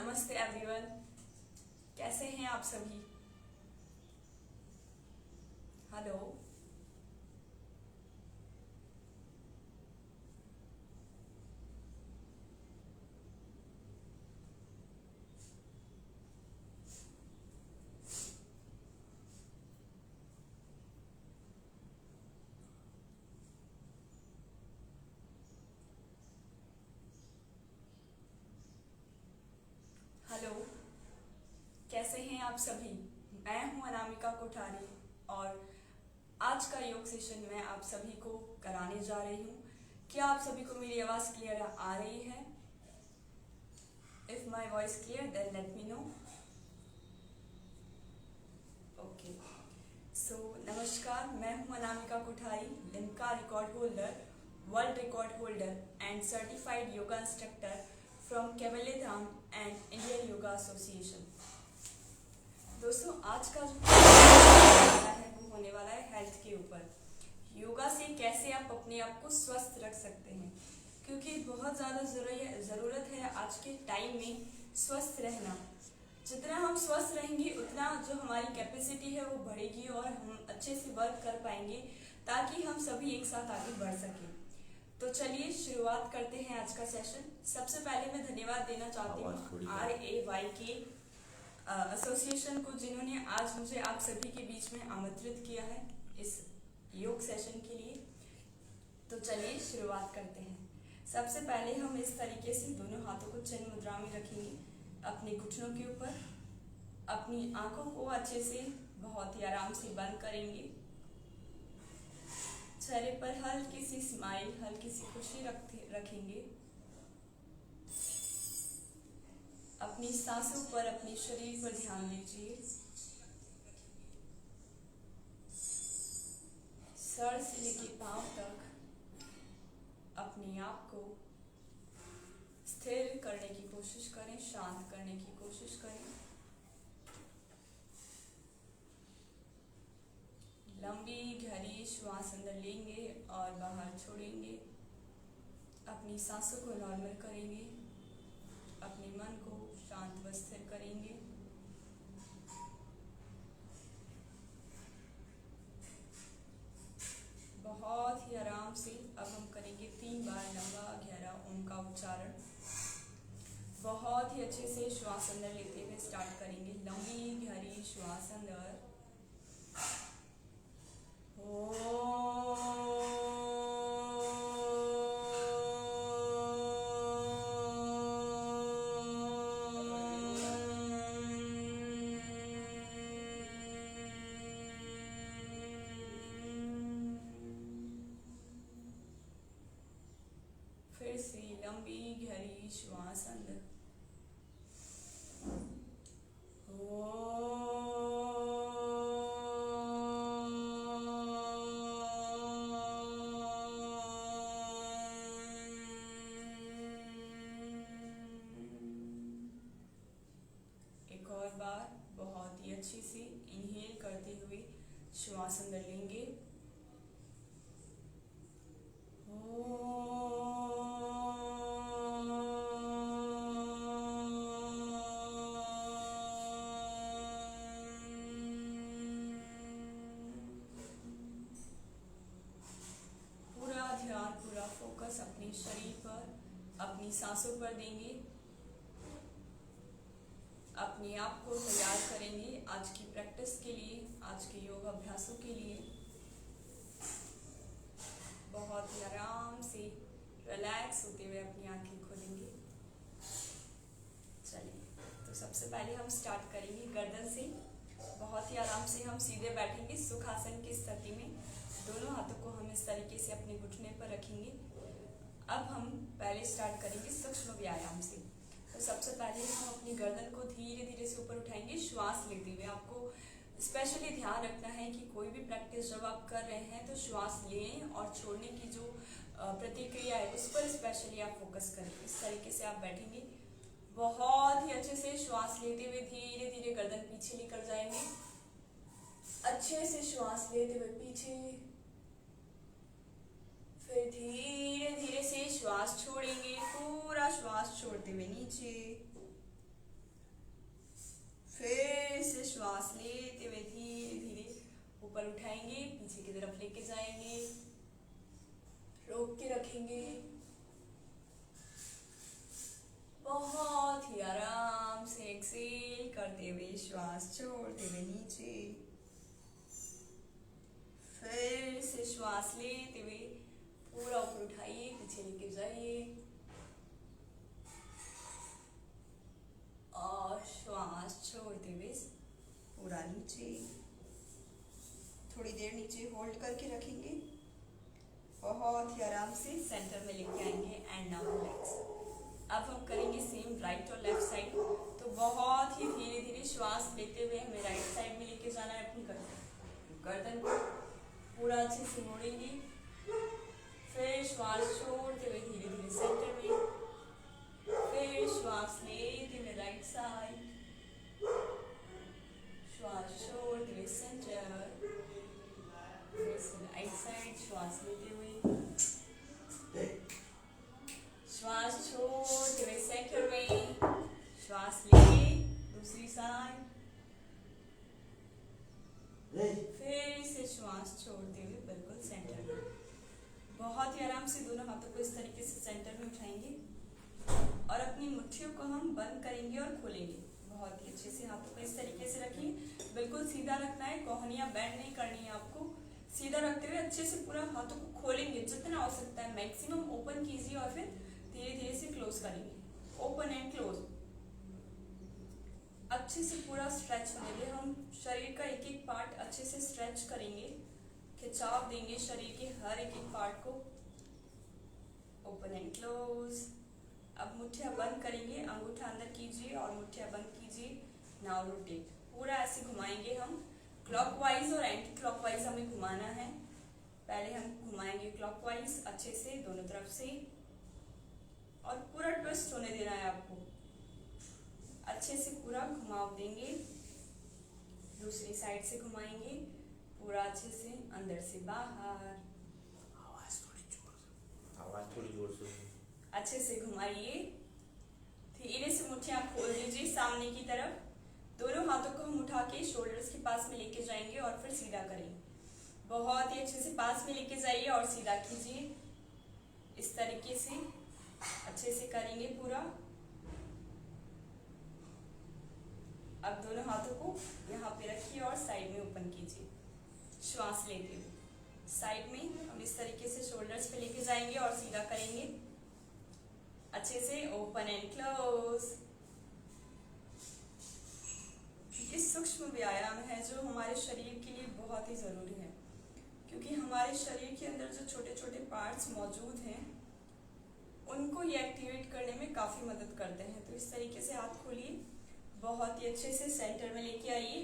नमस्ते एवरीवन, कैसे हैं आप सभी। हेलो। हेलो, कैसे हैं आप सभी। मैं हूं अनामिका कोठारी और आज का योग सेशन मैं आप सभी को कराने जा रही हूं। क्या आप सभी को मेरी आवाज़ क्लियर आ रही है? If my voice clear then let me know. Okay, so नमस्कार, मैं हूं Anamika Kothari, Limca record holder, world record holder and certified yoga instructor from Kaivalya Dham and Indian yoga association. दोस्तों, आज का जो है वो होने वाला है हेल्थ के ऊपर। योगा से कैसे आप अपने आप को स्वस्थ रख सकते हैं, क्योंकि बहुत ज़्यादा ज़रूरत है आज के टाइम में स्वस्थ रहना। जितना हम स्वस्थ रहेंगे उतना जो हमारी कैपेसिटी है वो बढ़ेगी और हम अच्छे से वर्क कर पाएंगे, ताकि हम सभी एक साथ आगे बढ़ सकें। तो चलिए शुरुआत करते हैं आज का सेशन। सबसे पहले मैं धन्यवाद देना चाहती हूँ RAY के एसोसिएशन को, जिन्होंने आज मुझे आप सभी के बीच में आमंत्रित किया है इस योग सेशन के लिए। तो चलिए शुरुआत करते हैं। सबसे पहले हम इस तरीके से दोनों हाथों को चिन्ह मुद्रा में रखेंगे, अपने घुटनों के ऊपर। अपनी आंखों को अच्छे से बहुत ही आराम से बंद करेंगे। चेहरे पर हल्की सी स्माइल, हल्की सी खुशी रखेंगे। अपनी सांसों पर, अपने शरीर पर ध्यान दीजिए। सर से लेकर पांव तक अपने आप को स्थिर करने की कोशिश करें, शांत करने की कोशिश करें। लंबी गहरी श्वास अंदर लेंगे और बाहर छोड़ेंगे। अपनी सांसों को नॉर्मल करेंगे, अपने मन को शांत व स्थिर करेंगे। बहुत ही आराम से अब हम करेंगे 3 बार लंबा गहरा ओम का उच्चारण। बहुत ही अच्छे से श्वास अंदर लेते हुए स्टार्ट करेंगे। लंबी गहरी श्वास अंदर। फिर से लंबी गहरी श्वास अंदर। एक और बार बहुत ही अच्छे से इनहेल करते हुए श्वास अंदर लेंगे। पूरा ध्यान, पूरा फोकस अपने शरीर पर, अपनी सांसों पर देंगे। अपने आप को तैयार करेंगे आज की प्रैक्टिस के लिए, आज के योग अभ्यासों के लिए। बहुत ही आराम से रिलैक्स होते हुए अपनी आंखें खोलेंगे। चलिए, तो सबसे पहले हम स्टार्ट करेंगे गर्दन से। बहुत ही आराम से हम सीधे बैठेंगे सुखासन की स्थिति में। दोनों हाथों को हम इस तरीके से अपने घुटने पर रखेंगे। अब हम पहले स्टार्ट करेंगे सूक्ष्म व्यायाम से। तो सबसे पहले हम अपनी गर्दन को धीरे धीरे से ऊपर उठाएंगे श्वास लेते हुए। आपको स्पेशली ध्यान रखना है कि कोई भी प्रैक्टिस जब आप कर रहे हैं तो श्वास लें और छोड़ने की जो प्रतिक्रिया है उस पर स्पेशली आप फोकस करें। इस तरीके से आप बैठेंगे। बहुत ही अच्छे से श्वास लेते हुए धीरे धीरे गर्दन पीछे लेकर जाएंगे। अच्छे से श्वास लेते हुए पीछे, फिर धीरे धीरे से श्वास छोड़ेंगे। पूरा श्वास छोड़ते हुए नीचे। श्वास लेते हुए धीरे धीरे ऊपर उठाएंगे, पीछे की तरफ लेके जाएंगे, रोक के रखेंगे, बहुत ही आराम से एक्सेल करते हुए श्वास छोड़ते हुए नीचे, फिर से श्वास लेते हुए पूरा ऊपर उठाइए, पीछे लेके जाइए और श्वास छोड़ते हुए पूरा नीचे, थोड़ी देर नीचे होल्ड करके रखेंगे, बहुत ही आराम से सेंटर में लेके आएंगे एंड नाउ रिलैक्स। अब हम करेंगे सेम राइट और लेफ्ट साइड। तो बहुत ही धीरे धीरे श्वास लेते हुए हमें राइट साइड में लेके जाना है अपनी गर्दन को, पूरा अच्छे से मोड़ेंगे, फिर श्वास छोड़ते हुए धीरे धीरे सेंटर में, फिर श्वास लेते हुए राइट साइड, श्वास छोड़ते हुए सेंटर, फिर से राइट साइड, श्वास लेते हुए, श्वास छोड़ते हुए सेंटर में, श्वास लेके दूसरी साइड, फिर से श्वास छोड़ते हुए बिल्कुल सेंटर में। बहुत ही आराम से दोनों हाथों को इस तरीके से सेंटर में उठाएंगे और अपनी मुट्ठियों को हम बंद करेंगे और खोलेंगे। बहुत ही अच्छे से हाथों को इस तरीके से रखिए, बिल्कुल सीधा रखना है, कोहनियां बेंड नहीं करनी है आपको। सीधा रखते हुए अच्छे से पूरा हाथों को खोलेंगे, जितना हो सकता है मैक्सिमम ओपन कीजिए और फिर धीरे धीरे से क्लोज करेंगे, ओपन एंड क्लोज। अच्छे से पूरा स्ट्रेच होने दें, हम शरीर का एक एक पार्ट अच्छे से स्ट्रेच करेंगे, खिंचाव देंगे शरीर के हर एक एक पार्ट को, ओपन एंड क्लोज। अब मुट्ठियां बंद करेंगे, अंगूठा अंदर कीजिए और मुट्ठियां बंद कीजिए। नाउ रोटेट, पूरा ऐसे घुमाएंगे हम, क्लॉकवाइज और एंटी क्लॉकवाइज हमें घुमाना है। पहले हम घुमाएंगे क्लॉकवाइज अच्छे से दोनों तरफ से और पूरा ट्विस्ट होने देना है आपको, अच्छे से पूरा घुमाव देंगे। दूसरी साइड से घुमाएंगे, पूरा अच्छे से अंदर से बाहर, आवाज थोड़ी जोर से, अच्छे से घुमाइए। धीरे से मुट्ठियां खोल दीजिए सामने की तरफ, दोनों हाथों को हम उठा के शोल्डर्स के पास में लेके जाएंगे और फिर सीधा करेंगे। बहुत ही अच्छे से पास में लेके जाइए और सीधा कीजिए, इस तरीके से अच्छे से करेंगे पूरा। अब दोनों हाथों को यहाँ पे रखिए और साइड में ओपन कीजिए, श्वास लेते हुए साइड में हम इस तरीके से शोल्डर्स पे लेके जाएंगे और सीधा करेंगे अच्छे से, ओपन एंड क्लोज। ये सूक्ष्म व्यायाम है जो हमारे शरीर के लिए बहुत ही जरूरी है, क्योंकि हमारे शरीर के अंदर जो छोटे छोटे पार्ट्स मौजूद हैं उनको ये एक्टिवेट करने में काफी मदद करते हैं। तो इस तरीके से हाथ खोलिए, बहुत ही अच्छे से सेंटर में लेके आइए,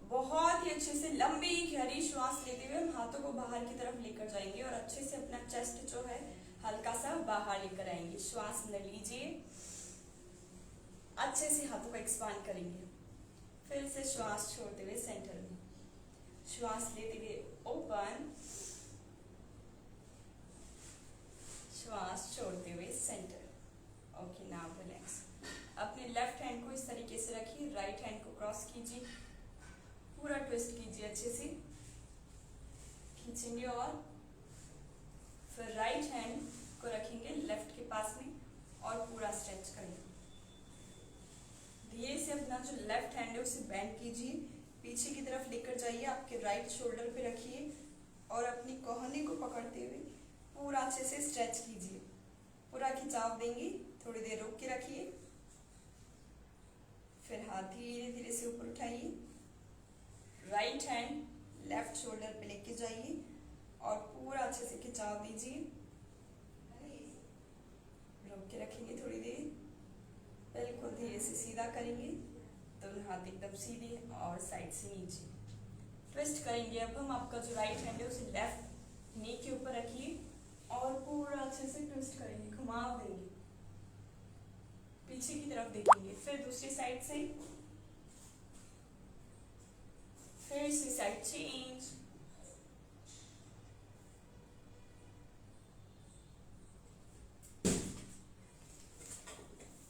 बहुत ही अच्छे से लंबी गहरी श्वास लेते हुए हम हाथों को बाहर की तरफ लेकर जाएंगे और अच्छे से अपना चेस्ट जो है हल्का सा बाहर लेकर आएंगे। श्वास अंदर लीजिए, अच्छे से हाथों को एक्सपांड करेंगे, फिर से श्वास छोड़ते हुए सेंटर में, श्वास लेते हुए ओपन, श्वास छोड़ते हुए सेंटर। Okay, now relax. अपने लेफ्ट हैंड को इस तरीके से रखिए, राइट हैंड को क्रॉस कीजिए, पूरा ट्विस्ट कीजिए, अच्छे से खींचेंगे और फिर राइट हैंड को रखेंगे लेफ्ट के पास में और पूरा स्ट्रेच करेंगे। धीरे से अपना जो लेफ्ट हैंड है उसे बेंड कीजिए, पीछे की तरफ लेकर जाइए, आपके राइट शोल्डर पे रखिए और अपनी कोहनी को पकड़ते हुए पूरा अच्छे से स्ट्रेच कीजिए, पूरा खिंचाव देंगे। थोड़ी देर रोक के रखिए, फिर हाथ धीरे धीरे से ऊपर उठाइए, राइट हैंड लेफ्ट शोल्डर पे लेके जाइए और पूरा अच्छे से खिंचाव दीजिए। रोक के रखेंगे थोड़ी देर, बिल्कुल धीरे से सीधा करेंगे, दोनों हाथ एकदम सीधे और साइड से नीचे ट्विस्ट करेंगे। अब हम आपका जो राइट हैंड है उसे लेफ्ट नी के ऊपर रखिए और पूरा अच्छे से ट्विस्ट करेंगे, घुमाव देंगे, पीछे की तरफ देखेंगे, फिर दूसरी साइड से, फिर से साइड चेंज,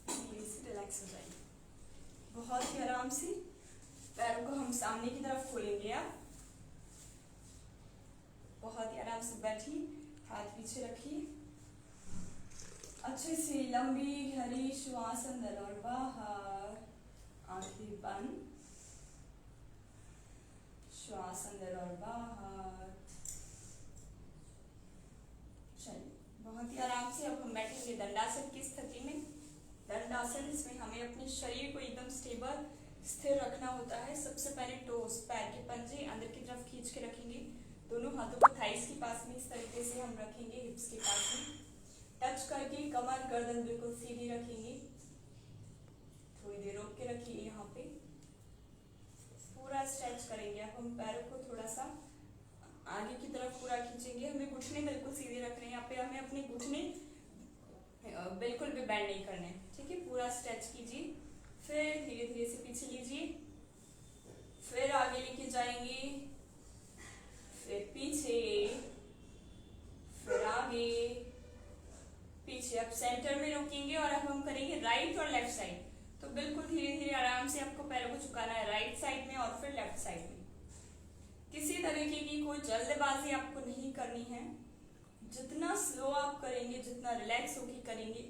धीरे से रिलैक्स हो जाइए। बहुत ही आराम आराम से पैरों को हम सामने की तरफ खोलेंगे। आप बहुत ही आराम से बैठिए, हाथ पीछे रखिए, अच्छे से लंबी गहरी श्वास अंदर और बाहर, आंखें बंद, श्वास अंदर और बाहर। चलिए बहुत ही आराम से अब हम बैठेंगे दंडासन की स्थिति में। दंडासन, इसमें हमें अपने शरीर को एकदम स्टेबल स्थिर रखना होता है। सबसे पहले टोस, पैर के पंजे अंदर की तरफ खींच के रखेंगे। दोनों हाथों को थाइस के पास में इस तरीके से हम रखेंगे, हिप्स के पास में टच करके कमर गर्दन बिल्कुल सीधी रखेंगे। थोड़ी देर रोक के रखिए, यहाँ पे पूरा स्ट्रेच करेंगे। अब हम पैरों को थोड़ा सा आगे की तरफ पूरा खींचेंगे। हमें घुटने बिल्कुल सीधे रखने हैं, यहाँ पे हमें अपने घुटने बिल्कुल भी बेंड नहीं करने, ठीक है। पूरा स्ट्रेच कीजिए, फिर धीरे धीरे से पीछे लीजिए, फिर आगे लेके जाएंगे, फिर पीछे, फिर आगे, पीछे। अब सेंटर में रोकेंगे और अब हम करेंगे राइट और लेफ्ट साइड। तो बिल्कुल धीरे धीरे आराम से आपको पैरों को झुकाना है, राइट साइड में और फिर लेफ्ट साइड में। किसी तरीके की कोई जल्दबाजी आपको नहीं करनी है। जितना स्लो आप करेंगे, जितना रिलैक्स होकर करेंगे,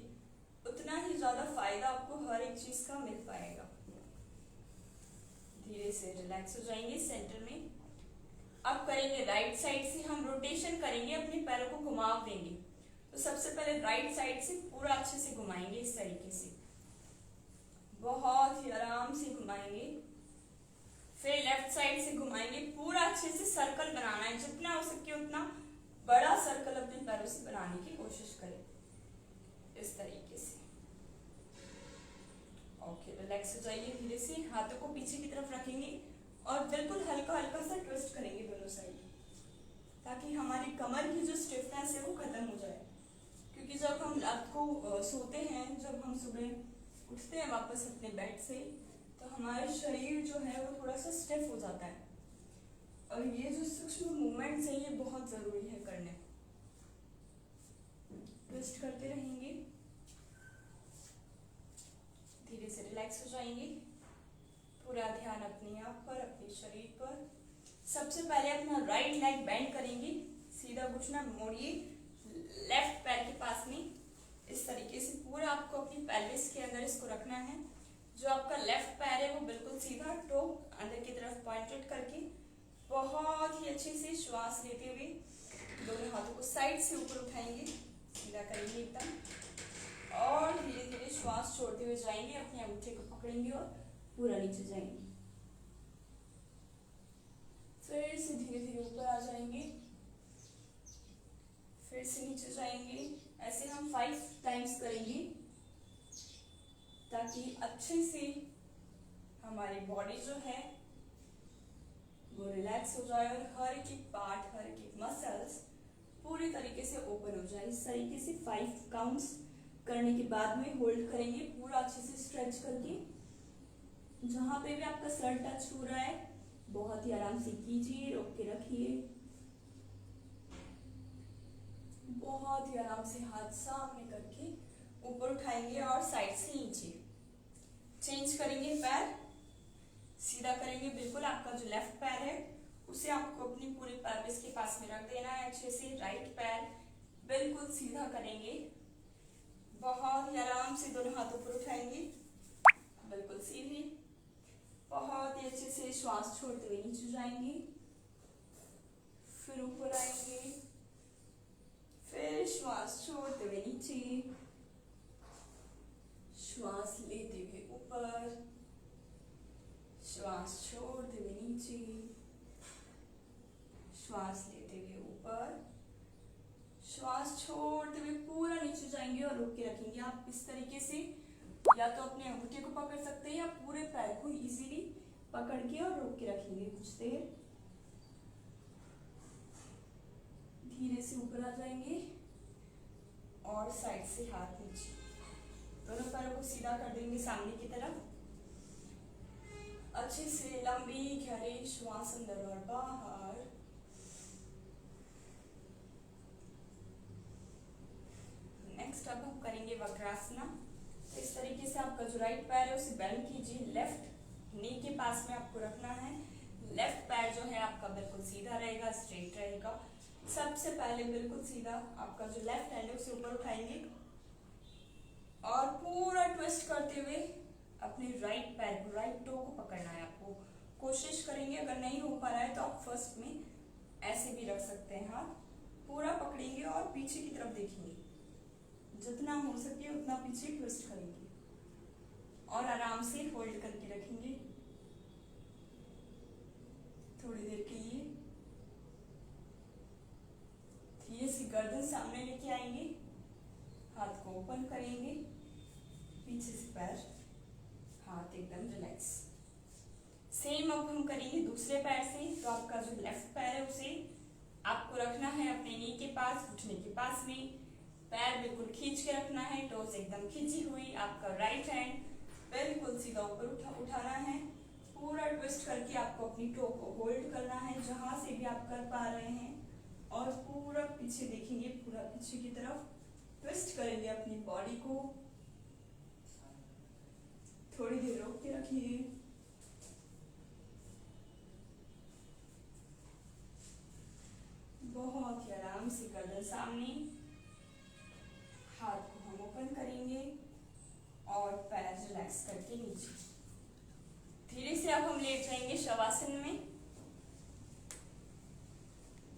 उतना ही ज्यादा फायदा आपको हर एक चीज का मिल पाएगा। धीरे से रिलैक्स हो जाएंगे सेंटर में। अब करेंगे राइट साइड से हम रोटेशन करेंगे, अपने पैरों को घुमाव देंगे। तो सबसे पहले राइट साइड से पूरा अच्छे से घुमाएंगे, इस तरीके से बहुत ही आराम से घुमाएंगे। फिर लेफ्ट साइड से घुमाएंगे, पूरा अच्छे से सर्कल बनाना है। जितना हो सके उतना बड़ा सर्कल अपने पैरों से बनाने की कोशिश करें, इस तरीके से। ओके, रिलैक्स हो जाइए। धीरे से हाथों को पीछे की तरफ रखेंगे और बिल्कुल हल्का हल्का सा ट्विस्ट करेंगे दोनों साइड, ताकि हमारी कमर की जो स्टिफनेस है वो खत्म हो जाए। क्योंकि जब हम रात को सोते हैं, जब हम सुबह उठते हैं वापस अपने बेड से, तो हमारा शरीर जो है वो थोड़ा सा स्टिफ हो जाता है। और ये जो सूक्ष्म मूवमेंट्स है, ये बहुत जरूरी है करने। ट्विस्ट करते रहेंगे, धीरे से रिलैक्स हो जाएंगे। पूरा ध्यान अपने आप पर, अपने शरीर पर। सबसे पहले अपना राइट लेग बेंड करेंगे, सीधा घुटना मोड़िए लेफ्ट पैर के पास में, इस तरीके से पूरा आपको अपनी पेल्विस के अंदर इसको रखना है। जो आपका लेफ्ट पैर है वो बिल्कुल सीधा, टो अंदर की तरफ पॉइंटेड करके बहुत ही अच्छे से श्वास लेते हुए दोनों हाथों को साइड से ऊपर उठाएंगे, सीधा करेंगे एकदम, और धीरे धीरे श्वास छोड़ते हुए जाएंगे। अपने अंगूठे को पकड़ेंगे और पूरा नीचे जाएंगे। फिर से धीरे धीरे ऊपर आ जाएंगे, फिर से नीचे जाएंगे। ऐसे हम 5 टाइम्स करेंगे, ताकि अच्छे से हमारी बॉडी जो है वो रिलैक्स हो जाए और हर एक पार्ट, हर एक मसल्स पूरी तरीके से ओपन हो जाए। इस तरीके से 5 काउंट्स करने के बाद में होल्ड करेंगे, पूरा अच्छे से स्ट्रेच करके। जहां पे भी आपका सर टच हो रहा है, बहुत ही आराम से कीजिए, रोक के रखिए। बहुत ही आराम से हाथ सामने करके ऊपर उठाएंगे और साइड से नीचे चेंज करेंगे। पैर सीधा करेंगे बिल्कुल। आपका जो लेफ्ट पैर है उसे आपको अपनी पूरे पेल्विस के पास में रख देना है अच्छे से। राइट पैर बिल्कुल सीधा करेंगे, बहुत ही आराम से दोनों हाथों पर उठाएंगे, बिल्कुल सीधी। बहुत ही अच्छे से श्वास छोड़ते हुए नीचे जाएंगे, फिर ऊपर आएंगे, फिर श्वास छोड़ते हुए नीचे, श्वास लेते हुए ऊपर, श्वास छोड़ते हुए नीचे, श्वास लेते हुए ऊपर, श्वास छोड़ते हुए पूरा नीचे जाएंगे और रोक के रखेंगे। आप इस तरीके से या तो अपने अंगूठे को पकड़ सकते हैं या पूरे पैर को इजीली पकड़ के और रोक के रखेंगे कुछ देर। धीरे से ऊपर आ जाएंगे और साइड से हाथ नीचे, दोनों पैरों को सीधा कर देंगे सामने की तरफ। अच्छे से लंबी गहरी श्वास अंदर और बाहर। नेक्स्ट अब हम करेंगे वक्रासना। तो इस तरीके से आपका जो राइट पैर है उसे बेंड कीजिए लेफ्ट, नी के पास में आपको रखना है। लेफ्ट पैर जो है आपका बिल्कुल सीधा रहेगा, स्ट्रेट रहेगा। सबसे पहले बिल्कुल सीधा आपका जो लेफ्ट हैंड है उसे ऊपर उठाएंगे और पूरा ट्विस्ट करते हुए अपने राइट पैर को, राइट टो को पकड़ना है आपको। कोशिश करेंगे, अगर नहीं हो पा रहा है तो आप फर्स्ट में ऐसे भी रख सकते हैं, हाथ पूरा पकड़ेंगे और पीछे की तरफ देखेंगे, जितना हो सके उतना पीछे ट्विस्ट करेंगे और आराम से होल्ड करके रखेंगे थोड़ी देर के लिए। धीरे से गर्दन सामने लेके आएंगे, हाथ को ओपन करेंगे, पीछे से पैर, हाथ एकदम रिलैक्स। सेम अब हम करेंगे दूसरे पैर से। तो आपका जो लेफ्ट पैर है उसे आपको रखना है अपने नी के पास, घुटने के पास में। पैर बिल्कुल खींच के रखना है, टोस एकदम खींची हुई। आपका राइट हैंड बिल्कुल सीधा ऊपर उठाना है, पूरा ट्विस्ट करके आपको अपनी टो को होल्ड करना है जहां से भी आप कर पा रहे हैं और पूरा पीछे देखेंगे, पूरा पीछे की तरफ ट्विस्ट करेंगे अपनी बॉडी को। थोड़ी देर रोक के रखिए। बहुत ही आराम से गर्दन सामने, हाथ को हम ओपन करेंगे और पैर रिलैक्स करके नीचे। धीरे से अब हम लेट जाएंगे शवासन में।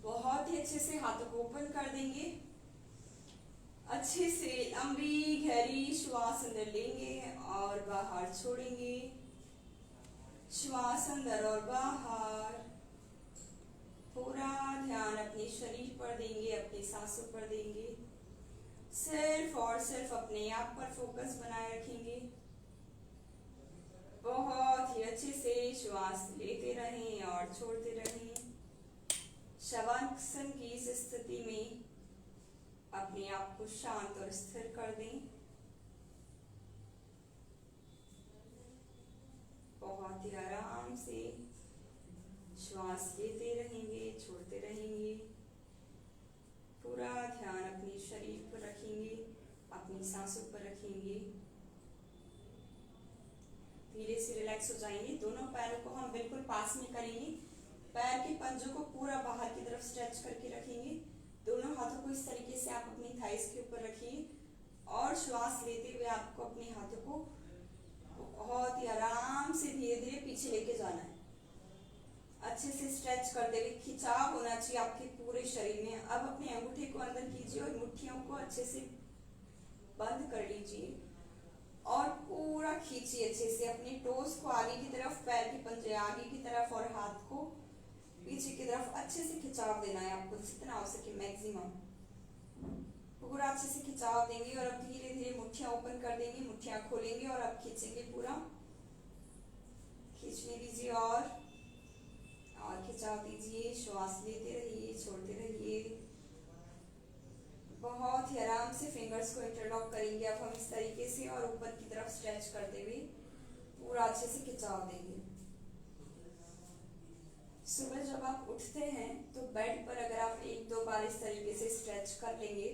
बहुत ही अच्छे से हाथों को ओपन कर देंगे, अच्छे से लंबी गहरी श्वास अंदर लेंगे और बाहर छोड़ेंगे। श्वास अंदर और बाहर। पूरा ध्यान अपने शरीर पर देंगे, अपनी सांसों पर देंगे। सिर्फ और सिर्फ अपने आप पर फोकस बनाए रखेंगे। बहुत ही अच्छे से श्वास लेते रहें और छोड़ते रहें। शवासन की इस स्थिति में अपने आप को शांत और स्थिर कर दें। बहुत ही आराम से श्वास लेते रहेंगे, छोड़ते रहेंगे। पूरा ध्यान अपने शरीर पर रखेंगे, अपनी सांसों पर रखेंगे। धीरे से रिलैक्स हो जाएंगे। दोनों पैरों को हम बिल्कुल पास में करेंगे। पैर के पंजों को पूरा बाहर की तरफ स्ट्रेच करके रखेंगे। दोनों हाथों को इस तरीके से आप अपनी थाइस के ऊपर रखिए और श्वास लेते हुए आपको अपने हाथों को बहुत ही आराम से धीरे धीरे पीछे लेके जाना है। अच्छे से स्ट्रेच करते हुए खिंचाव होना चाहिए आपके पूरे शरीर में। अब अपने अंगूठे को अंदर कीजिए और मुट्ठियों को अच्छे से बंद कर लीजिए और पूरा खींचिए अच्छे से अपने टोस को आगे की तरफ, पैर के पंजे आगे की तरफ और हाथ को पीछे की तरफ अच्छे से खिंचाव देना है आपको, जितना हो सके मैक्सिमम। पूरा अच्छे से खिंचाव देंगे और अब धीरे धीरे मुट्ठियां ओपन कर देंगे, मुट्ठियां खोलेंगे और अब खींचेंगे। पूरा खींचने दीजिए और खिंचाव दीजिए। श्वास लेते रहिए, छोड़ते रहिए। बहुत ही आराम से फिंगर्स को इंटरलॉक करेंगे अब हम इस तरीके से और ऊपर की तरफ स्ट्रेच करते हुए पूरा अच्छे से खिंचाव देंगे। सुबह जब आप उठते हैं तो बेड पर अगर आप 1-2 बार इस तरीके से स्ट्रेच कर लेंगे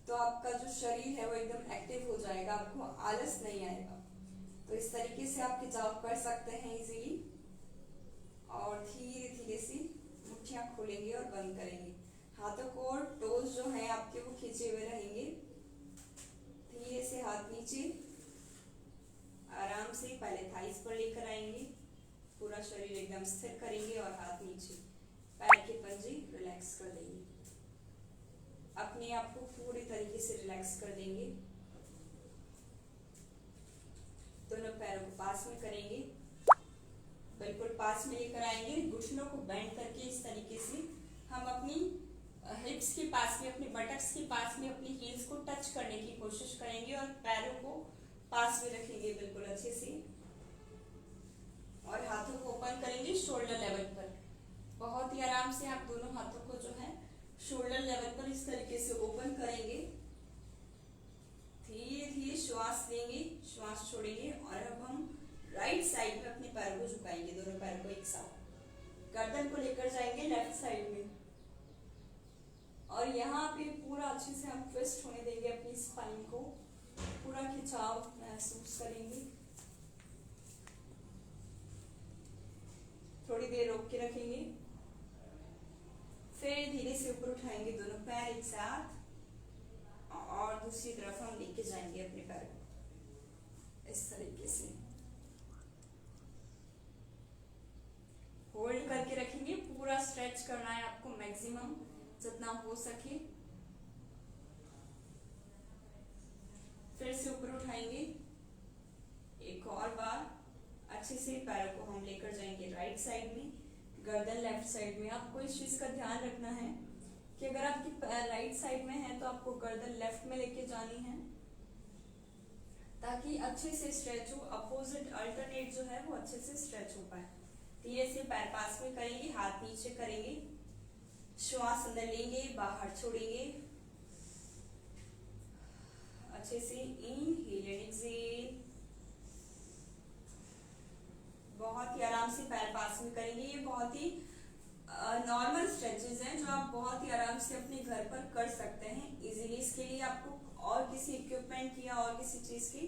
तो आपका जो शरीर है वो एकदम एक्टिव हो जाएगा, आपको आलस नहीं आएगा। तो इस तरीके से आप खिंचाव कर सकते हैं इजीली और धीरे धीरे से मुट्ठियां खोलेंगे और बंद करेंगे। हाथों को, टोज जो है आपके वो खींचे हुए रहेंगे। धीरे से हाथ नीचे, आराम से पहले थाइस पर लेकर आएंगे, पूरा शरीर एकदम स्थिर करेंगे और हाथ नीचे, पैर के पंजे रिलैक्स कर देंगे। अपने आप को पूरी तरीके से रिलैक्स कर देंगे। दोनों पैरों को पास में करेंगे, बिल्कुल पास में लेकर आएंगे। घुटनों को बेंड करके इस तरीके से हम अपनी हिप्स के पास में, अपनी बटक्स के पास में अपनी हील्स को टच करने की कोशिश करेंगे और पैरों को पास में रखेंगे बिल्कुल अच्छे से और हाथों को ओपन करेंगे शोल्डर लेवल पर। बहुत ही आराम से आप दोनों हाथों को जो है शोल्डर लेवल पर इस तरीके से ओपन करेंगे। धीरे धीरे श्वास लेंगे, श्वास छोड़ेंगे और अब हम राइट साइड में अपने पैरों को झुकाएंगे, दोनों पैरों को एक साथ गर्दन को लेकर जाएंगे लेफ्ट साइड में और यहाँ पे पूरा अच्छे से हम ट्विस्ट होने देंगे अपनी स्पाइन को, पूरा खिंचाव महसूस करेंगे। थोड़ी देर रोक के रखेंगे, फिर धीरे से ऊपर उठाएंगे दोनों पैर एक साथ और दूसरी तरफ हम लेके जाएंगे अपने पैर को इस तरीके से होल्ड करके रखेंगे। पूरा स्ट्रेच करना है आपको मैक्सिमम जितना हो सके। फिर से ऊपर उठाएंगे एक और बार, अच्छे से पैरों को हम लेकर जाएंगे राइट साइड में, गर्दन लेफ्ट साइड में। आपको इस चीज का ध्यान रखना है कि अगर आपकी राइट साइड में है तो आपको गर्दन लेफ्ट में लेके जानी है ताकि अच्छे से स्ट्रेच हो, अपोजिट अल्टरनेट जो है वो अच्छे से स्ट्रेच हो पाए। धीरे से पैर पास में करेंगे, हाथ नीचे करेंगे, श्वास अंदर लेंगे, बाहर छोड़ेंगे अच्छे से। Inhale and exhale. बहुत ही आराम से पैर पास में करेंगे। ये बहुत ही नॉर्मल स्ट्रेचेस हैं जो आप बहुत ही आराम से अपने घर पर कर सकते हैं इजीली। इसके लिए आपको और किसी इक्विपमेंट की या और किसी चीज की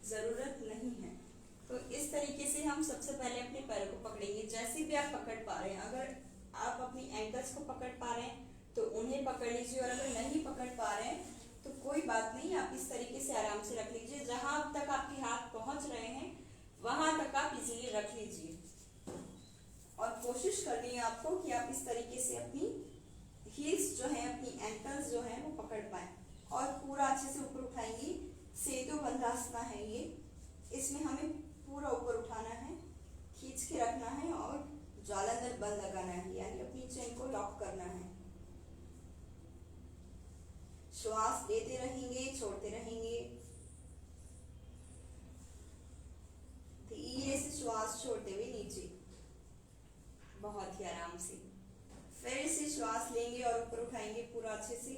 जरूरत नहीं है। तो इस तरीके से हम सबसे पहले अपने पैरों को पकड़ेंगे, जैसे भी आप पकड़ पा रहे हैं। अगर आप अपनी एंकल्स को पकड़ पा रहे हैं तो उन्हें पकड़ लीजिए, और अगर नहीं पकड़ पा रहे हैं तो कोई बात नहीं, आप इस तरीके से आराम से रख लीजिए। जहां तक आपके हाथ पहुंच रहे हैं वहां तक आप इजीली रख लीजिए, और कोशिश करनी है आपको कि आप इस तरीके से अपनी हील्स जो है, अपनी एंकल्स जो है वो पकड़ पाए, और पूरा अच्छे से ऊपर उठाएंगे। सेतु बंधासना है ये, इसमें हमें पूरा ऊपर उठाना है, खींच के रखना है और ज्वालांतर बल लगाना है, यानी अपनी चेन को लॉक करना है। श्वास लेते रहेंगे, छोड़ते रहेंगे, धीरे से श्वास छोड़ते हुए नीचे, बहुत ही आराम से। फिर से श्वास लेंगे और ऊपर उठाएंगे पूरा अच्छे से,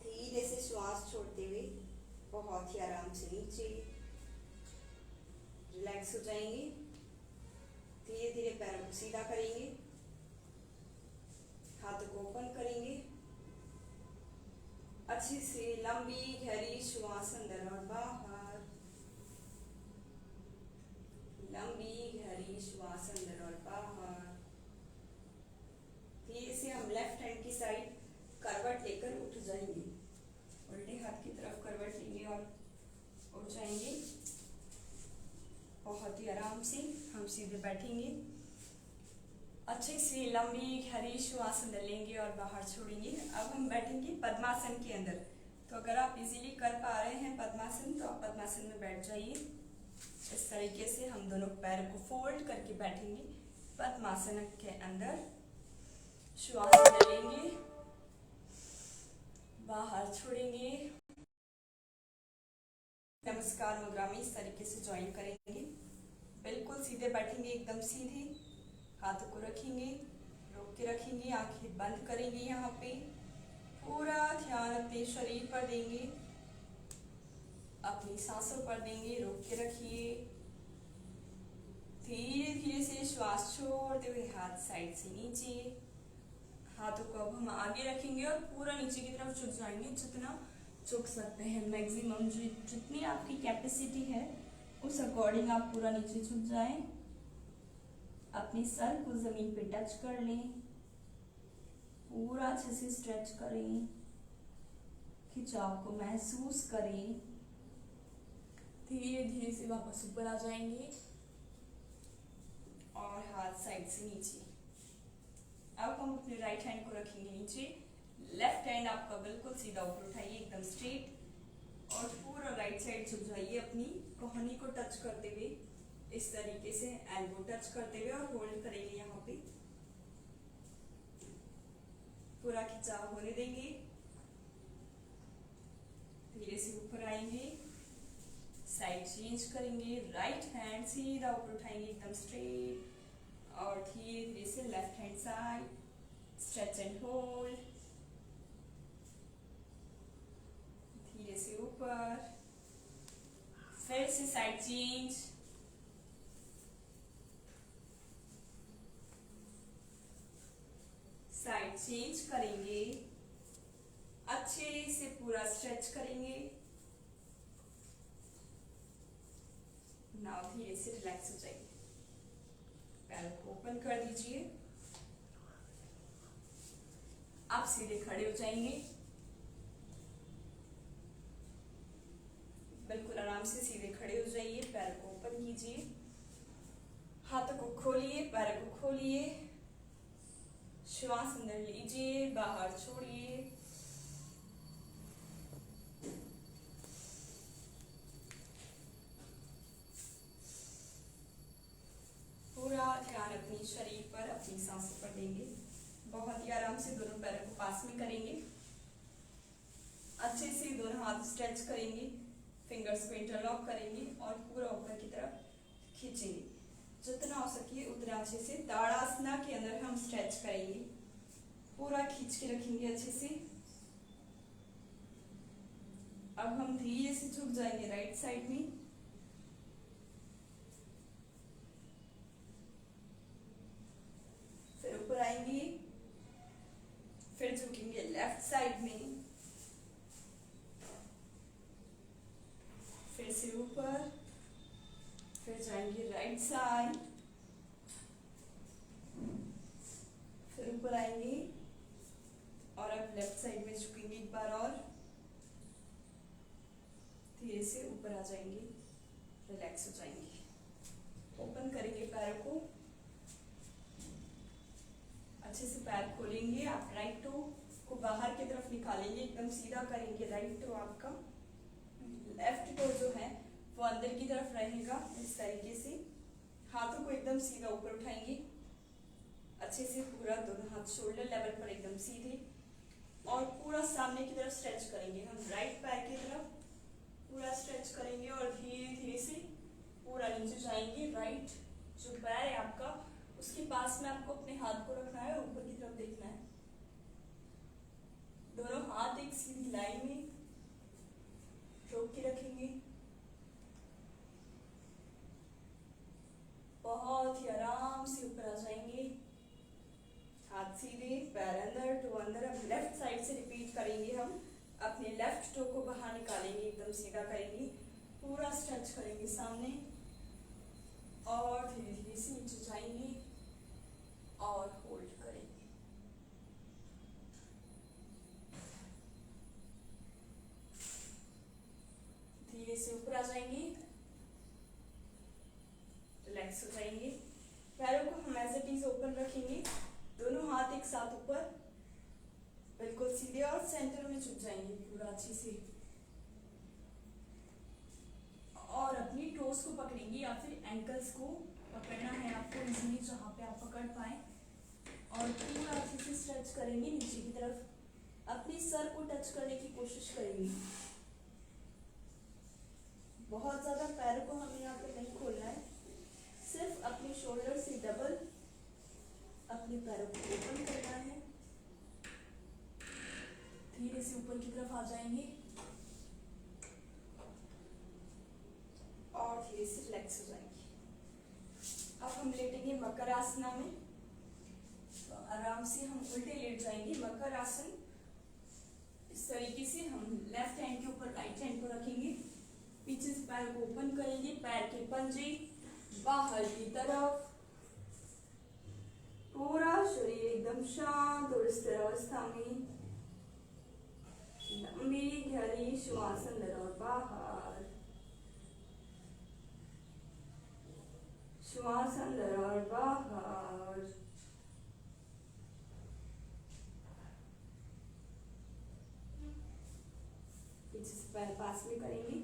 धीरे से श्वास छोड़ते हुए बहुत ही आराम से नीचे। रिलैक्स हो जाएंगे, धीरे धीरे पैरों को सीधा करेंगे, हाथों को ओपन करेंगे, अच्छी से लंबी गहरी श्वास अंदर और बाहर, लंबी गहरी श्वास अंदर और बाहर। धीरे से हम लेफ्ट हैंड की साइड करवट लेकर उठ जाएंगे, उल्टे हाथ की तरफ करवट लेंगे और उठ जाएंगे। बहुत ही आराम से हम सीधे बैठेंगे, अच्छे से लंबी गहरी श्वास अंदर लेंगे और बाहर छोड़ेंगे। अब हम बैठेंगे पद्मासन के अंदर। तो अगर आप इजीली कर पा रहे हैं पद्मासन तो आप पद्मासन में बैठ जाइए। इस तरीके से हम दोनों पैर को फोल्ड करके बैठेंगे पद्मासन के अंदर। श्वास अंदर लेंगे, बाहर छोड़ेंगे। नमस्कार मुद्रा में इस तरीके से ज्वाइन करेंगे, बिल्कुल सीधे बैठेंगे, एकदम सीधे। हाथों को रखेंगे, रोक के रखेंगे, आंखें बंद करेंगे। यहाँ पे पूरा ध्यान अपने शरीर पर देंगे, अपनी सांसों पर देंगे। रोक के रखिए, धीरे धीरे से श्वास छोड़ते हुए हाथ साइड से नीचे। हाथों को अब हम आगे रखेंगे और पूरा नीचे की तरफ झुक जाएंगे, जितना झुक सकते हैं मैक्सिमम, जितनी आपकी कैपेसिटी है उस अकॉर्डिंग आप पूरा नीचे झुक जाएं। अपने सर को जमीन पे टच कर लें, पूरा अच्छे से स्ट्रेच करें, खिंचाव को महसूस करें। धीरे धीरे से वापस ऊपर आ जाएंगे और हाथ साइड से नीचे। अब हम अपने राइट हैंड को रखेंगे नीचे, लेफ्ट हैंड आपका बिल्कुल सीधा ऊपर उठाइए, एकदम स्ट्रेट, और पूरा राइट साइड झुक जाइए, अपनी कोहनी को टच करते हुए इस तरीके से, एल्बो टच करते हुए, और होल्ड करेंगे। यहाँ पे पूरा खिंचाव होने देंगे। धीरे से ऊपर आएंगे, साइड चेंज करेंगे, राइट हैंड सीधा ऊपर उठाएंगे एकदम स्ट्रेट, और धीरे धीरे से left hand side stretch and hold. धीरे से ऊपर, फिर से साइड चेंज, साइड चेंज करेंगे, अच्छे से पूरा स्ट्रेच करेंगे, नाउ धीरे से रिलैक्स हो जाइए, पैरों को ओपन कर दीजिए। आप सीधे खड़े हो जाएंगे, बिल्कुल आराम से सीधे खड़े हो जाइए, पैरों को ओपन कीजिए, हाथों को खोलिए, पैरों को खोलिए, श्वास अंदर लीजिए, बाहर छोड़िए। पूरा ध्यान अपने शरीर पर, अपनी सांसों पर देंगे। बहुत ही आराम से दोनों पैरों को पास में करेंगे, अच्छे से दोनों हाथ स्ट्रेच करेंगे, फिंगर्स को इंटरलॉक करेंगे और पूरा ऊपर की तरफ खींचेंगे। जितना हो सके उतना अच्छे से ताड़ासना के अंदर हम स्ट्रेच करेंगे, पूरा खींच के रखेंगे अच्छे से। अब हम धीरे से झुक जाएंगे राइट साइड में, फिर ऊपर आएंगे, फिर झुकेंगे लेफ्ट साइड में, फिर से ऊपर, फिर जाएंगे राइट साइड, फिर ऊपर आएंगे और अब लेफ्ट साइड में झुकेंगे एक बार और, धीरे से ऊपर आ जाएंगे, रिलैक्स हो जाएंगे, ओपन करेंगे पैरों को, अच्छे से पैर खोलेंगे। आप राइट टो को बाहर की तरफ निकालेंगे, एकदम सीधा करेंगे राइट टो आपका, लेफ्ट टो जो है वो अंदर की तरफ रहेगा। इस तरीके से हाथों को एकदम सीधा ऊपर उठाएंगे, अच्छे से पूरा दोनों हाथ शोल्डर लेवल पर एकदम सीधे, और पूरा सामने की तरफ स्ट्रेच करेंगे। हम राइट पैर की तरफ पूरा स्ट्रेच करेंगे और धीरे धीरे से पूरा नीचे जाएंगे। राइट जो पैर है आपका, उसके पास में आपको अपने हाथ को रखना है, ऊपर की तरफ देखना है। दोनों हाथ एक सीधी लाइन में रोक के रखेंगे, बहुत ही आराम से ऊपर आ जाएंगे, हाथ सीधे, पैर अंदर, टो अंदर। अब लेफ्ट साइड से रिपीट करेंगे, हम अपने लेफ्ट टो को बाहर निकालेंगे, एकदम सीधा करेंगे, पूरा स्ट्रेच करेंगे सामने और धीरे धीरे से नीचे जाएंगे और होल्ड करेंगे। धीरे से ऊपर आ जाएंगे, रिलैक्स हो जाएंगे, पैरों को हम एज इट इज ओपन रखेंगे, दोनों हाथ एक साथ ऊपर, बिल्कुल सीधे, और सेंटर में झुक जाएंगे पूरा अच्छे से, और अपनी टोस को पकड़ेंगे या फिर एंकल्स को पकड़ना है आपको इजीली, जहाँ पे आप पकड़ पाए, और पूरा अच्छे से स्ट्रेच करेंगे नीचे की तरफ, अपने सर को टच करने की कोशिश करेंगे। बहुत ज्यादा पैरों को हमें यहाँ पे नहीं खोलना है, सिर्फ अपने शोल्डर से डबल अपने पैरों को ओपन करना है। धीरे से ऊपर की तरफ आ जाएंगे और धीरे से रिलैक्स हो जाएंगे। अब हम लेटेंगे मकर आसना में, तो आराम से हम उल्टे लेट जाएंगे मकर आसन। इस तरीके से हम लेफ्ट हैंड के ऊपर राइट हैंड को रखेंगे, पीछे से पैर को ओपन करेंगे, पैर के पंजे बाहर की तरफ, पूरा शरीर एकदम शांत और स्थिर अवस्था में, लंबी गहरी श्वास अंदर और बाहर, श्वास अंदर और बाहर। पीछे से पैर पास में करेंगे,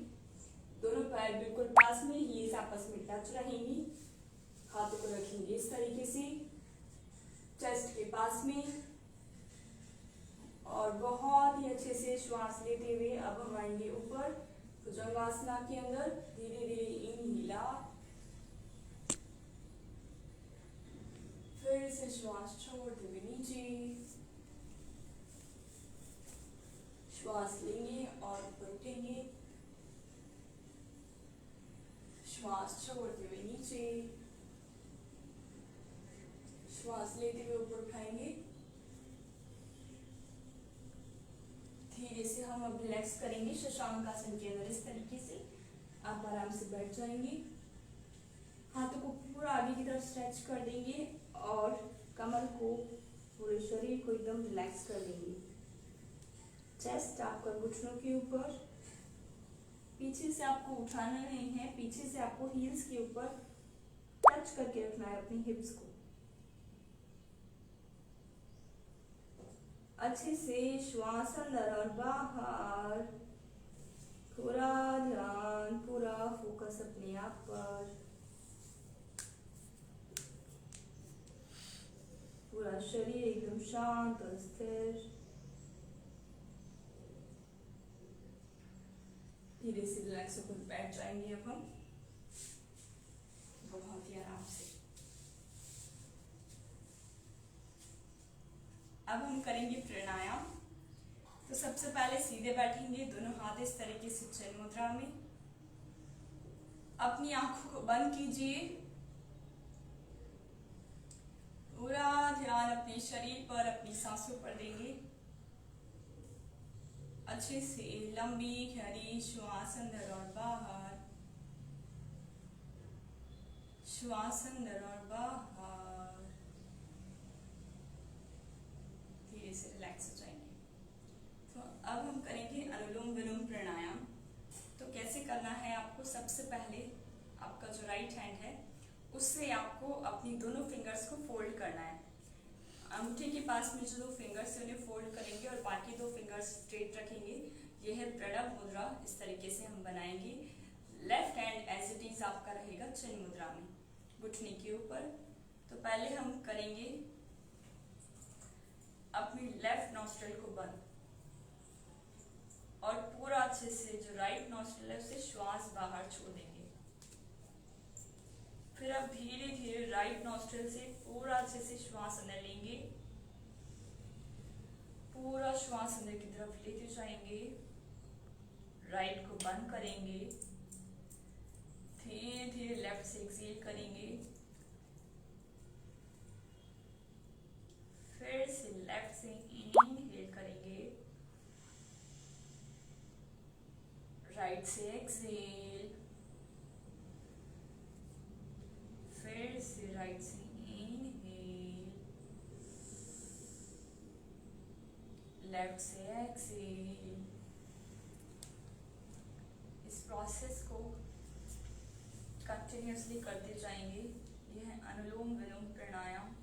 दोनों पैर बिल्कुल पास में, हील्स आपस में टच रहेंगी, हाथों को रखेंगे इस तरीके से चेस्ट के पास में, और बहुत ही अच्छे से श्वास लेते हुए अब हम आएंगे ऊपर भुजंगासना के अंदर। धीरे धीरे इन हिला, फिर से श्वास छोड़ते हुए नीचे, श्वास लेंगे और ऊपर उठेंगे, श्वास छोड़ते हुए नीचे, श्वास लेते हुए ऊपर उठाएंगे। धीरे से हम अब रिलैक्स करेंगे शशांक आसन के अंदर। इस तरीके से आप आराम से बैठ जाएंगे, हाथों को पूरा आगे की तरफ स्ट्रेच कर देंगे और कमर को, पूरे शरीर को एकदम रिलैक्स कर देंगे। चेस्ट आपका घुटनों के ऊपर, पीछे से आपको उठाना नहीं है, पीछे से आपको हील्स के ऊपर टच करके रखना है अपनी हिप्स को। अच्छे से श्वास अंदर और बाहर, पूरा ध्यान, पूरा फोकस अपने आप पर, पूरा शरीर एकदम शांत और स्थिर। धीरे से रिलैक्स होकर बैठ जाएंगे अब हम बहुत ही आराम से। अब हम करेंगे प्राणायाम। तो सबसे पहले सीधे बैठेंगे, दोनों हाथ इस तरीके से चिन्ह मुद्रा में। अपनी आंखों को बंद कीजिए, पूरा ध्यान अपने शरीर पर, अपनी सांसों पर देंगे। अच्छे से लंबी गहरी श्वास अंदर और बाहर, श्वास अंदर और बाहर। धीरे से रिलैक्स हो जाएंगे। तो अब हम करेंगे अनुलोम विलोम प्राणायाम। तो कैसे करना है आपको, सबसे पहले आपका जो राइट हैंड है उससे आपको अपनी दोनों फिंगर्स को फोल्ड करना है। अंगूठे के पास में जो दो फिंगर्स है उन्हें फोल्ड करेंगे और बाकी दो फिंगर्स स्ट्रेट रखेंगे। यह है प्रणव मुद्रा, इस तरीके से हम बनाएंगे। Left hand as it is आपका रहेगा चिन्ह मुद्रा में, घुटने के ऊपर। तो पहले हम करेंगे अपनी लेफ्ट नॉस्ट्रिल को बंद और पूरा अच्छे से जो राइट नॉस्ट्रिल है उसे श्वास बाहर छोड़ देंगे। फिर अब धीरे धीरे राइट नॉस्ट्रिल से पूरा अच्छे से श्वास अंदर लेंगे, पूरा श्वास अंदर की तरफ लेते जाएंगे। राइट को बंद करेंगे, धीरे धीरे लेफ्ट से एक्सहेल करेंगे, फिर से लेफ्ट से इनहेल करेंगे, राइट से एक्सहेल, फिर से राइट से इनहेल, लेफ्ट से एक्सहेल। इस प्रोसेस को कंटिन्यूसली करते जाएंगे। यह अनुलोम विलोम प्राणायाम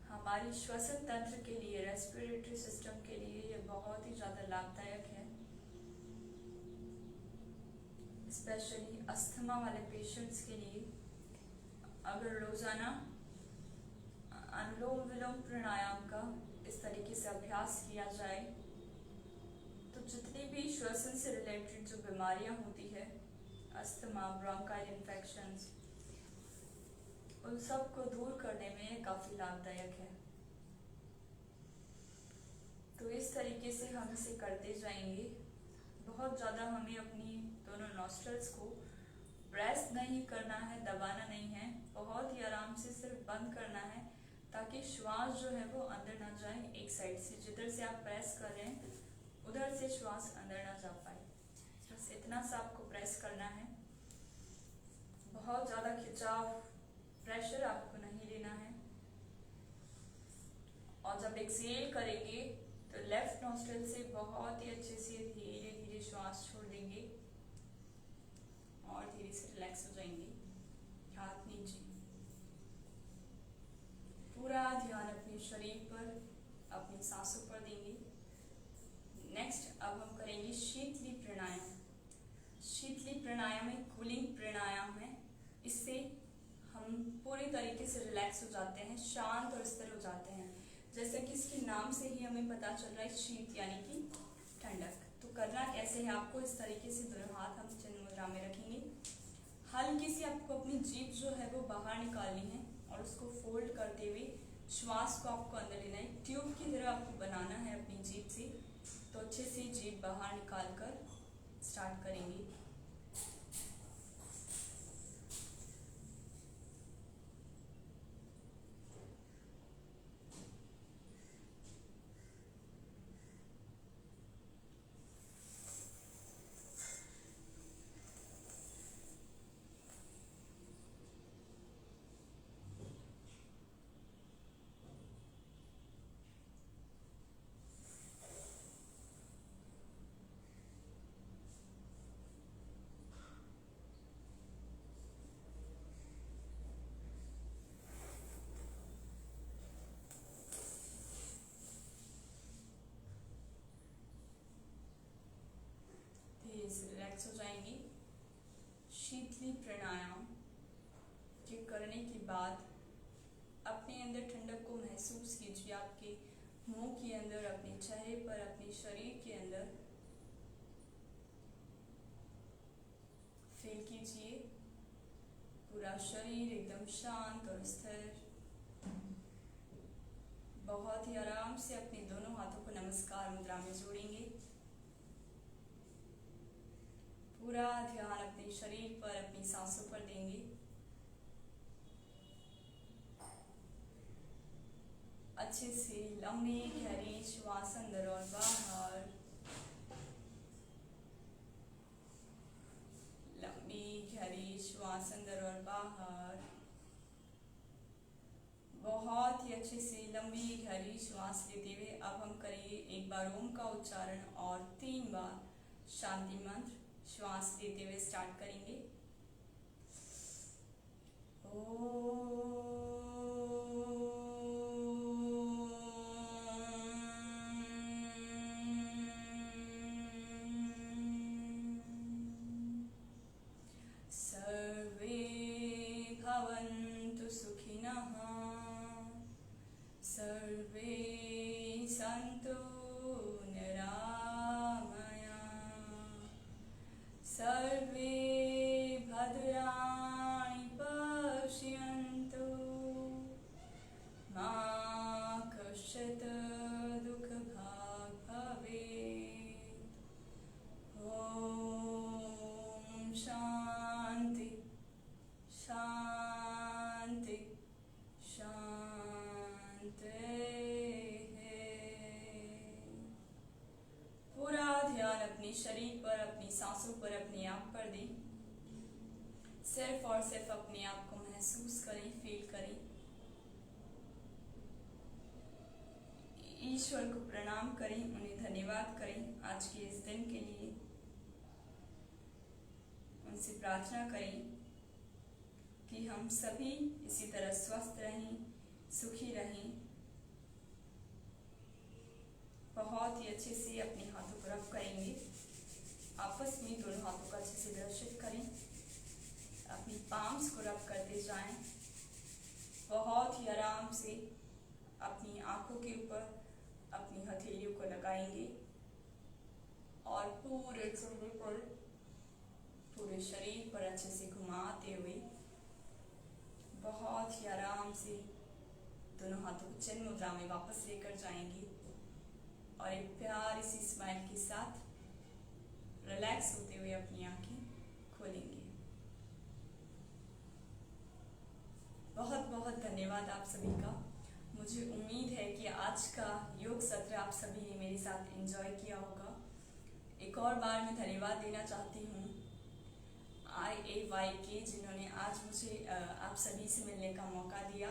हमारी श्वसन तंत्र के लिए, रेस्पिरेटरी सिस्टम के लिए यह बहुत ही ज़्यादा लाभदायक है। स्पेशली अस्थमा वाले पेशेंट्स के लिए अगर रोजाना अनुलोम विलोम प्राणायाम का इस तरीके से अभ्यास किया जाए तो जितनी भी श्वसन से रिलेटेड जो बीमारियां होती है, अस्थमा, ब्रोंकाइल इन्फेक्शंस, उन सब को दूर करने में काफ़ी लाभदायक है। तो इस तरीके से हम इसे करते जाएंगे। बहुत ज़्यादा हमें अपनी दोनों नॉस्ट्रल्स को प्रेस नहीं करना है, दबाना नहीं है, बहुत ही आराम से सिर्फ बंद करना है ताकि श्वास जो है वो अंदर ना जाए। एक साइड से जिधर से आप प्रेस कर रहे हैं उधर से श्वास अंदर ना जा पाए, बस इतना सा आपको प्रेस करना है। बहुत ज़्यादा खिंचाव, प्रेशर आपको नहीं लेना है। और जब एक्सहेल करेंगे तो लेफ्ट नॉस्ट्रिल से बहुत ही अच्छे से धीरे धीरे श्वास छोड़ देंगे और धीरे से रिलैक्स हो जाएंगे। हाथ नीचे, पूरा ध्यान अपने शरीर पर, अपनी सांसों पर देंगे। नेक्स्ट अब हम करेंगे शीतली प्राणायाम। शीतली प्राणायाम एक कूलिंग प्राणायाम है। इससे हम पूरी तरीके से रिलैक्स हो जाते हैं, शांत और स्थिर हो जाते हैं। जैसे कि इसके नाम से ही हमें पता चल रहा है, शीत यानी कि ठंडक। तो करना कैसे है आपको, इस तरीके से दोनों हाथ हम चिन्ह मुद्रा में रखेंगे। हल्की सी आपको अपनी जीभ जो है वो बाहर निकालनी है और उसको फोल्ड करते हुए श्वास को आपको अंदर लेना है। ट्यूब की तरह आपको बनाना है अपनी जीभ से। तो अच्छे से जीभ बाहर निकाल कर स्टार्ट करेंगे। अच्छे से रिलैक्स हो जाएंगे। शीतली प्राणायाम के करने के बाद अपने अंदर ठंडक को महसूस कीजिए। आपके मुंह के अंदर, अपने चेहरे पर, अपने शरीर के अंदर फील कीजिए। पूरा शरीर एकदम शांत और स्थिर। बहुत ही आराम से अपने दोनों हाथों को नमस्कार मुद्रा में जोड़ेंगे। पूरा ध्यान अपने शरीर पर, अपनी सांसों पर देंगे। अच्छे से लंबी गहरी श्वास अंदर और बाहर, लंबी गहरी श्वास अंदर और बाहर। बहुत ही अच्छे से लंबी गहरी श्वास लेते हुए अब हम करेंगे एक बार ओम का उच्चारण और 3 बार शांति मंत्र श्वास लेते हुए स्टार्ट करेंगे। सर्वे भवन्तु सुखिनः, सर्वे सन्तु निरामयाः, सर्वे भद्राणि पश्यन्तु, मा कश्चित् दुःखभाग् भवेत्। ॐ शान्ति शान्ति शान्तिः। पूरा ध्यान अपने शरीर पर, अपनी सांसों पर, अपने आप पर दें। सिर्फ और सिर्फ अपने आप को महसूस करें, फील करें। ईश्वर को प्रणाम करें, उन्हें धन्यवाद करें आज के इस दिन के लिए। उनसे प्रार्थना करें कि हम सभी इसी तरह स्वस्थ रहें, सुखी रहें। बहुत ही अच्छे से अपने हाथों को रब करेंगे। आपस में दोनों हाथों को अच्छे से घर्षित करें। अपनी पाम्स को रब करते जाएं। बहुत ही आराम से अपनी आंखों के ऊपर अपनी हथेलियों को लगाएंगे और पूरे चेहरे पर, पूरे शरीर पर अच्छे से घुमाते हुए बहुत ही आराम से दोनों हाथों को चिन्ह मुद्रा में वापस लेकर जाएंगे और एक प्यारी सी स्माइल के साथ रिलैक्स होते हुए अपनी आंखें खोलेंगे। बहुत बहुत धन्यवाद आप सभी का। मुझे उम्मीद है कि आज का योग सत्र आप सभी ने मेरे साथ एंजॉय किया होगा। एक और बार मैं धन्यवाद देना चाहती हूँ IAY के, जिन्होंने आज मुझे आप सभी से मिलने का मौका दिया।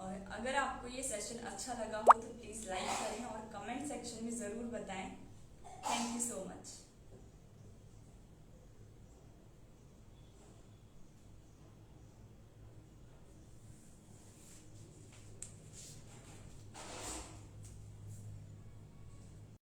और अगर आपको ये सेशन अच्छा लगा हो तो प्लीज़ लाइक करें और कमेंट सेक्शन में ज़रूर बताएं